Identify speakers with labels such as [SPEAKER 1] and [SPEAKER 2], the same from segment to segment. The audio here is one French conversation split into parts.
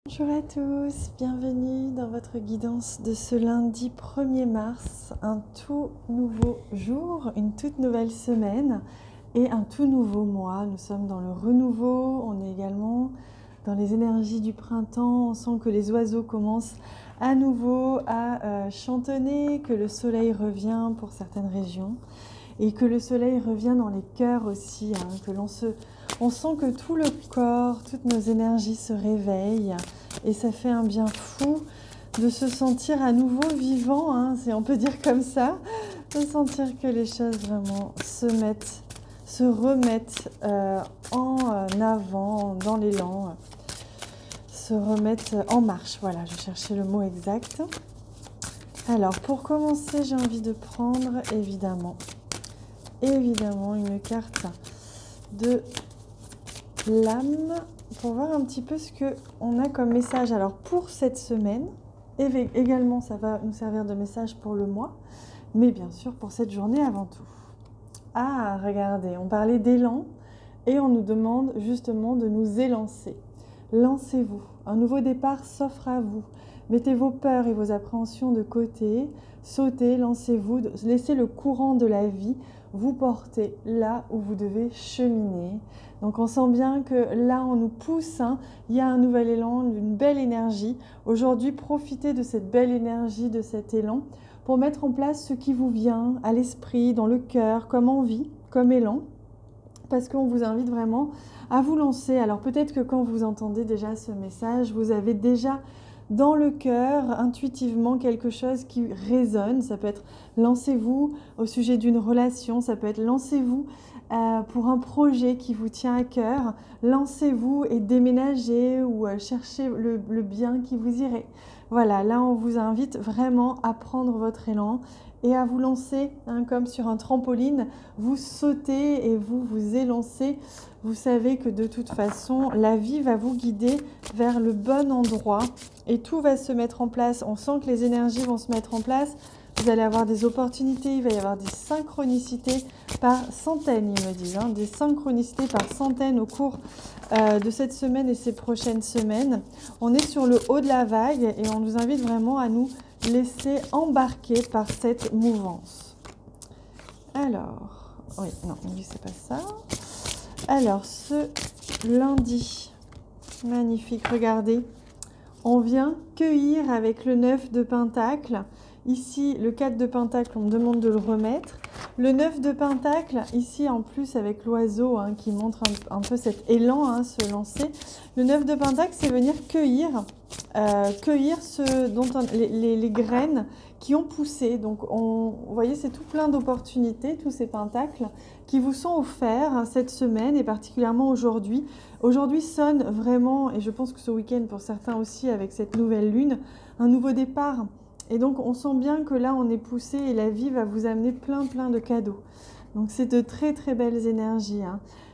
[SPEAKER 1] Bonjour à tous, bienvenue dans votre guidance de ce lundi 1er mars, un tout nouveau jour, une toute nouvelle semaine et un tout nouveau mois. Nous sommes dans le renouveau, on est également dans les énergies du printemps, on sent que les oiseaux commencent à nouveau à chantonner, que le soleil revient pour certaines régions et que le soleil revient dans les cœurs aussi, que on sent que tout le corps, toutes nos énergies se réveillent et ça fait un bien fou de se sentir à nouveau vivant, si on peut dire comme ça, de sentir que les choses vraiment se remettent en avant, dans l'élan, se remettent en marche. Voilà, je cherchais le mot exact. Alors, pour commencer, j'ai envie de prendre évidemment une carte de l'âme pour voir un petit peu ce qu'on a comme message. Alors pour cette semaine, également ça va nous servir de message pour le mois, mais bien sûr pour cette journée avant tout. Ah, regardez, on parlait d'élan et on nous demande justement de nous élancer. Lancez-vous, un nouveau départ s'offre à vous. Mettez vos peurs et vos appréhensions de côté, sautez, lancez-vous, laissez le courant de la vie vous porter là où vous devez cheminer. Donc on sent bien que là on nous pousse, il y a un nouvel élan, une belle énergie. Aujourd'hui, profitez de cette belle énergie, de cet élan, pour mettre en place ce qui vous vient à l'esprit, dans le cœur, comme envie, comme élan, parce qu'on vous invite vraiment à vous lancer. Alors peut-être que quand vous entendez déjà ce message, vous avez déjà dans le cœur, intuitivement, quelque chose qui résonne. Ça peut être lancez-vous au sujet d'une relation, ça peut être lancez-vous pour un projet qui vous tient à cœur, lancez-vous et déménagez ou cherchez le bien qui vous irait. Voilà, là on vous invite vraiment à prendre votre élan et à vous lancer, comme sur un trampoline, vous sautez et vous vous élancez. Vous savez que de toute façon, la vie va vous guider vers le bon endroit et tout va se mettre en place. On sent que les énergies vont se mettre en place. Vous allez avoir des opportunités, il va y avoir des synchronicités par centaines, ils me disent, des synchronicités par centaines au cours de cette semaine et ces prochaines semaines. On est sur le haut de la vague et on nous invite vraiment à nous laisser embarquer par cette mouvance. Alors, oui, non, lui c'est pas ça. Alors, ce lundi, magnifique, regardez, on vient cueillir avec le 9 de Pentacle. Ici, le 4 de Pentacle, on me demande de le remettre. Le 9 de Pentacle, ici en plus avec l'oiseau qui montre un peu cet élan, se lancer. Le 9 de Pentacle, c'est venir cueillir ce dont les graines qui ont poussé. Donc, vous voyez, c'est tout plein d'opportunités, tous ces pentacles qui vous sont offerts cette semaine et particulièrement aujourd'hui. Aujourd'hui sonne vraiment, et je pense que ce week-end pour certains aussi avec cette nouvelle lune, un nouveau départ. Et donc, on sent bien que là, on est poussé et la vie va vous amener plein de cadeaux. Donc, c'est de très belles énergies.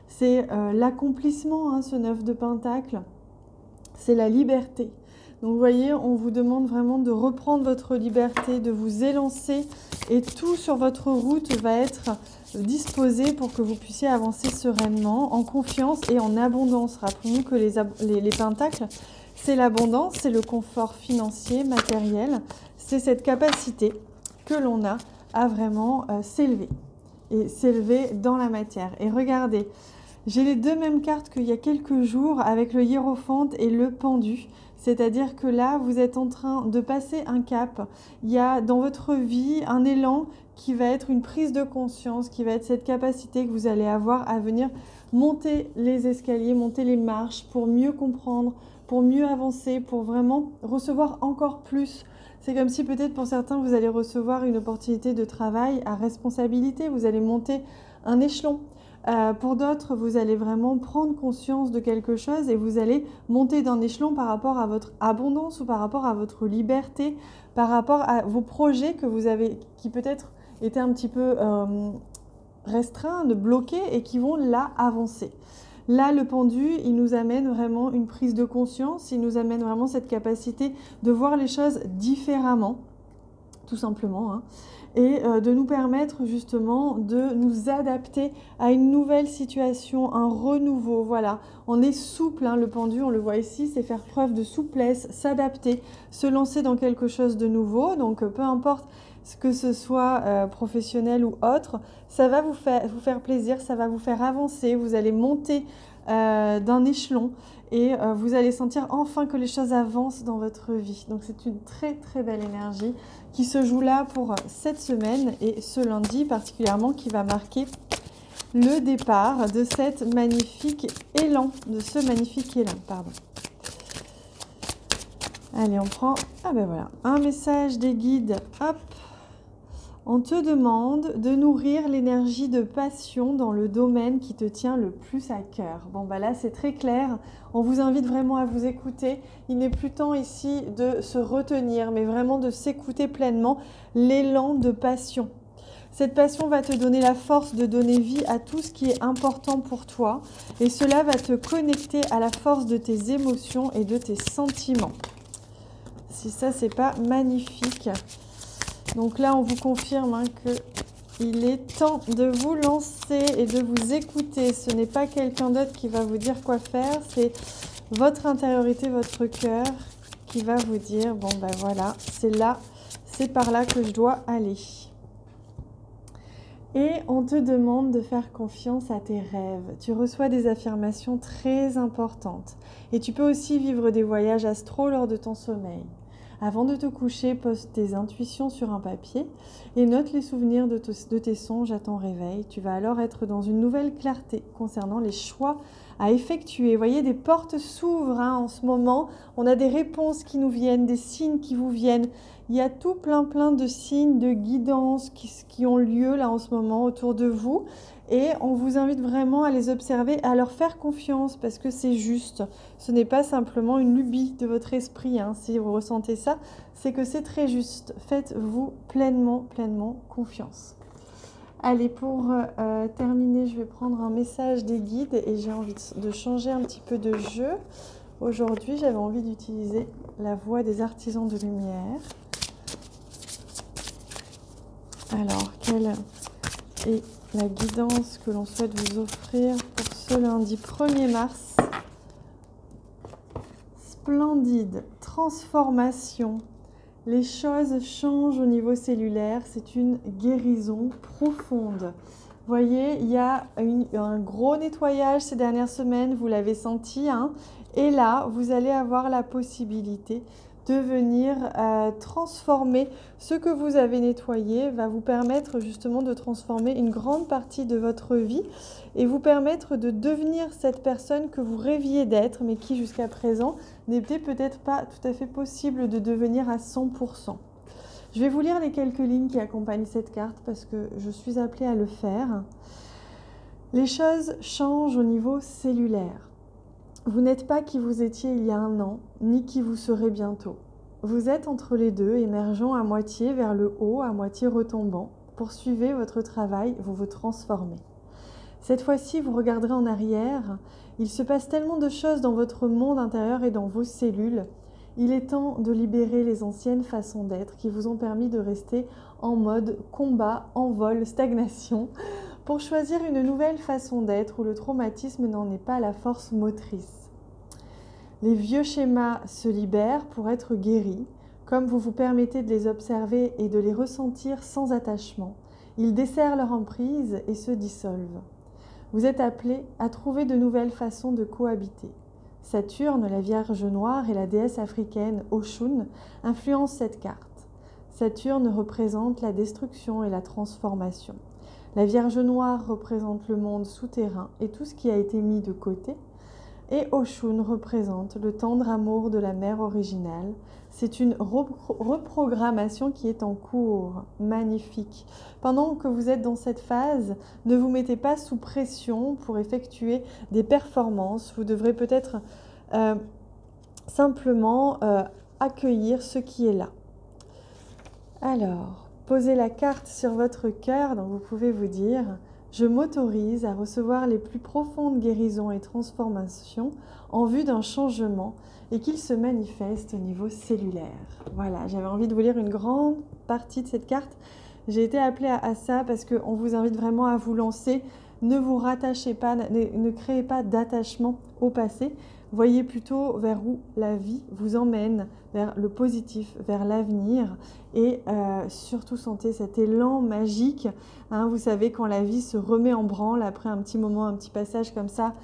[SPEAKER 1] C'est l'accomplissement, ce 9 de Pentacle. C'est la liberté. Donc, vous voyez, on vous demande vraiment de reprendre votre liberté, de vous élancer. Et tout sur votre route va être disposé pour que vous puissiez avancer sereinement, en confiance et en abondance. Rappelons-nous que les pentacles, c'est l'abondance, c'est le confort financier, matériel. C'est cette capacité que l'on a à vraiment s'élever et s'élever dans la matière. Et regardez, j'ai les deux mêmes cartes qu'il y a quelques jours avec le hiérophante et le pendu. C'est-à-dire que là, vous êtes en train de passer un cap. Il y a dans votre vie un élan qui va être une prise de conscience, qui va être cette capacité que vous allez avoir à venir monter les escaliers, monter les marches pour mieux comprendre, pour mieux avancer, pour vraiment recevoir encore plus. C'est comme si peut-être pour certains, vous allez recevoir une opportunité de travail à responsabilité, vous allez monter un échelon. Pour d'autres, vous allez vraiment prendre conscience de quelque chose et vous allez monter d'un échelon par rapport à votre abondance ou par rapport à votre liberté, par rapport à vos projets que vous avez, qui peut-être étaient un petit peu restreints, bloqués et qui vont là avancer. Là, le pendu, il nous amène vraiment une prise de conscience, il nous amène vraiment cette capacité de voir les choses différemment. tout simplement, hein, et de nous permettre justement de nous adapter à une nouvelle situation, un renouveau. Voilà, on est souple, hein, le pendu, on le voit ici, c'est faire preuve de souplesse, s'adapter, se lancer dans quelque chose de nouveau. Donc peu importe ce que ce soit professionnel ou autre, ça va vous faire plaisir, ça va vous faire avancer, vous allez monter d'un échelon et vous allez sentir enfin que les choses avancent dans votre vie. Donc c'est une très très belle énergie qui se joue là pour cette semaine et ce lundi particulièrement qui va marquer le départ de cette magnifique élan, de ce magnifique élan, pardon. Allez, on prend, ah ben voilà, un message des guides, hop. On te demande de nourrir l'énergie de passion dans le domaine qui te tient le plus à cœur. Bon, bah là, c'est très clair. On vous invite vraiment à vous écouter. Il n'est plus temps ici de se retenir, mais vraiment de s'écouter pleinement l'élan de passion. Cette passion va te donner la force de donner vie à tout ce qui est important pour toi. Et cela va te connecter à la force de tes émotions et de tes sentiments. Si ça, c'est pas magnifique. Donc là, on vous confirme hein, qu'il est temps de vous lancer et de vous écouter. Ce n'est pas quelqu'un d'autre qui va vous dire quoi faire, c'est votre intériorité, votre cœur qui va vous dire, bon ben voilà, c'est là, c'est par là que je dois aller. Et on te demande de faire confiance à tes rêves. Tu reçois des affirmations très importantes. Et tu peux aussi vivre des voyages astraux lors de ton sommeil. Avant de te coucher, pose tes intuitions sur un papier et note les souvenirs de tes songes à ton réveil. Tu vas alors être dans une nouvelle clarté concernant les choix à effectuer. Vous voyez, des portes s'ouvrent hein, en ce moment. On a des réponses qui nous viennent, des signes qui vous viennent. Il y a tout plein de signes, de guidance qui ont lieu là en ce moment autour de vous. Et on vous invite vraiment à les observer, à leur faire confiance parce que c'est juste. Ce n'est pas simplement une lubie de votre esprit. Hein. Si vous ressentez ça, c'est que c'est très juste. Faites-vous pleinement confiance. Allez, pour terminer, je vais prendre un message des guides et j'ai envie de changer un petit peu de jeu. Aujourd'hui, j'avais envie d'utiliser la voix des artisans de lumière. Alors, quelle est la guidance que l'on souhaite vous offrir pour ce lundi 1er mars? Splendide, transformation. Les choses changent au niveau cellulaire, c'est une guérison profonde. Vous voyez, il y a un gros nettoyage ces dernières semaines, vous l'avez senti, hein, et là, vous allez avoir la possibilité de venir transformer ce que vous avez nettoyé, va vous permettre justement de transformer une grande partie de votre vie et vous permettre de devenir cette personne que vous rêviez d'être, mais qui jusqu'à présent n'était peut-être pas tout à fait possible de devenir à 100%. Je vais vous lire les quelques lignes qui accompagnent cette carte parce que je suis appelée à le faire. Les choses changent au niveau cellulaire. Vous n'êtes pas qui vous étiez il y a un an, ni qui vous serez bientôt. Vous êtes entre les deux, émergeant à moitié vers le haut, à moitié retombant. Poursuivez votre travail, vous vous transformez. Cette fois-ci, vous regarderez en arrière. Il se passe tellement de choses dans votre monde intérieur et dans vos cellules. Il est temps de libérer les anciennes façons d'être qui vous ont permis de rester en mode combat, envol, stagnation, pour choisir une nouvelle façon d'être où le traumatisme n'en est pas la force motrice. Les vieux schémas se libèrent pour être guéris. Comme vous vous permettez de les observer et de les ressentir sans attachement, ils desserrent leur emprise et se dissolvent. Vous êtes appelé à trouver de nouvelles façons de cohabiter. Saturne, la Vierge Noire et la déesse africaine Oshun influencent cette carte. Saturne représente la destruction et la transformation. La Vierge Noire représente le monde souterrain et tout ce qui a été mis de côté. Et Oshun représente le tendre amour de la mère originale. C'est une reprogrammation qui est en cours, magnifique. Pendant que vous êtes dans cette phase, ne vous mettez pas sous pression pour effectuer des performances. Vous devrez peut-être simplement accueillir ce qui est là. Alors, posez la carte sur votre cœur, donc vous pouvez vous dire « Je m'autorise à recevoir les plus profondes guérisons et transformations en vue d'un changement et qu'il se manifeste au niveau cellulaire. » Voilà, j'avais envie de vous lire une grande partie de cette carte. J'ai été appelée à ça parce qu'on vous invite vraiment à vous lancer. Ne vous rattachez pas, ne créez pas d'attachement au passé. Voyez plutôt vers où la vie vous emmène, vers le positif, vers l'avenir et surtout sentez cet élan magique. Hein, vous savez, quand la vie se remet en branle après un petit moment, un petit passage comme ça,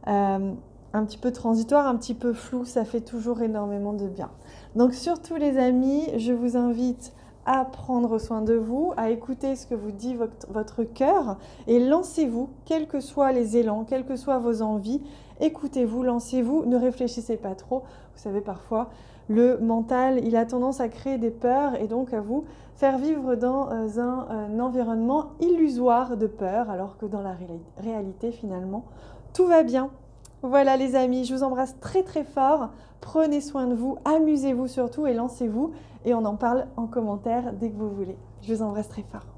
[SPEAKER 1] un petit peu transitoire, un petit peu flou, ça fait toujours énormément de bien. Donc surtout les amis, je vous invite à prendre soin de vous, à écouter ce que vous dit votre cœur et lancez-vous, quels que soient les élans, quelles que soient vos envies, écoutez-vous, lancez-vous, ne réfléchissez pas trop. Vous savez, parfois, le mental, il a tendance à créer des peurs et donc à vous faire vivre dans un environnement illusoire de peur, alors que dans la réalité, finalement, tout va bien. Voilà les amis, je vous embrasse très très fort. Prenez soin de vous, amusez-vous surtout et lancez-vous. Et on en parle en commentaire dès que vous voulez. Je vous embrasse très fort.